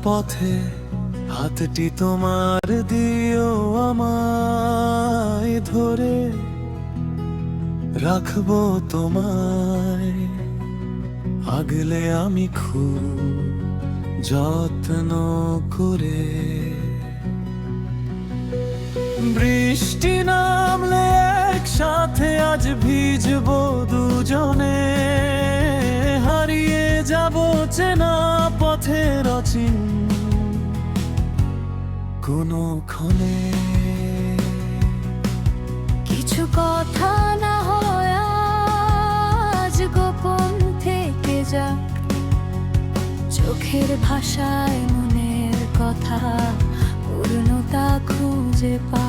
পথে হাতটি তোমার দিও আমায় ধরে রাখবো তোমায় আগলে আমি খুব যত্ন করে। বৃষ্টি নামলে একসাথে আজ ভিজবো দুজনে, হারিয়ে যাবো চেনা পথের অচিন কোনো ক্ষণে। কিছু কথা না হয় আজ গোপন থেকে যাক, চোখের ভাষায় মনের কথা পূর্ণতা খুঁজে পা।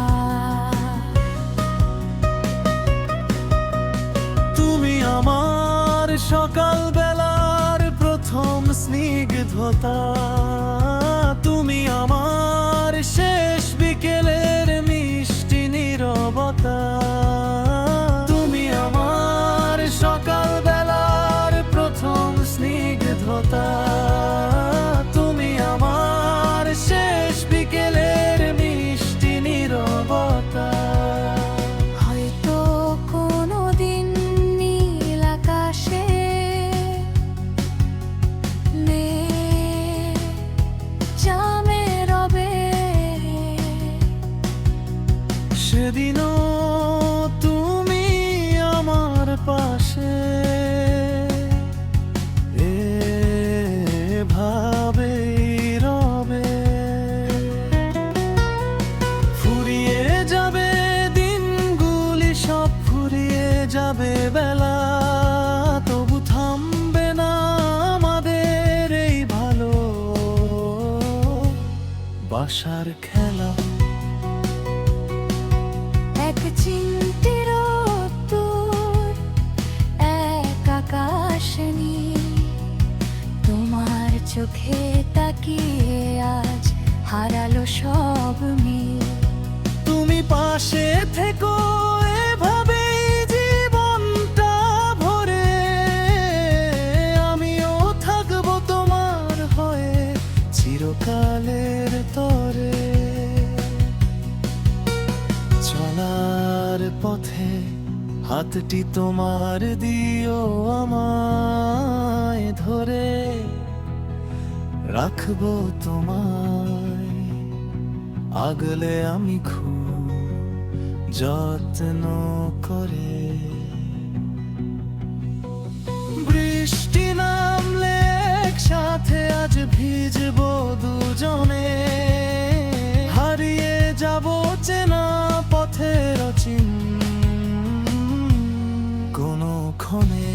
তুমি আমার সকাল বেলার প্রথম স্নিগ্ধতা, তুমি আমার শেষ বিকেলের মিষ্টি নীরবতা। তুমি আমার সকাল বেলার প্রথম স্নিগ্ধতা, তুমি আমার শেষ বিকেলের মিষ্টি নীরবতা। হয়তো কোনোদিন নীল আকাশে মেঘ জামে রবে, সেদিনও তুমি আমার পাশে এভাবেই রবে। ফুরিয়ে যাবে দিনগুলি সব, ফুরিয়ে যাবে বেলা, তবু থামবে না আমাদের এই ভালো বাসার খেলা। এক চিমটির উত্তর, এক আকাশ নীল, তোমার চোখে তাকিয়ে আজ হারালো সব মিল। তুমি পাশে থেকো এভাবেই জীবনটা ভরে, আমিও থাকবো তোমার হয়ে চিরকালের তরে। চলার পথে হাতটি তোমার দিও আমায় ধরে রাখবো তোমায় আগলে আমি খুব যত্ন করে। বৃষ্টি নামলে একসাথে আজ ভিজবো দুজনে, হারিয়ে যাবো চেনা পথের অচিন কোনো ক্ষণে।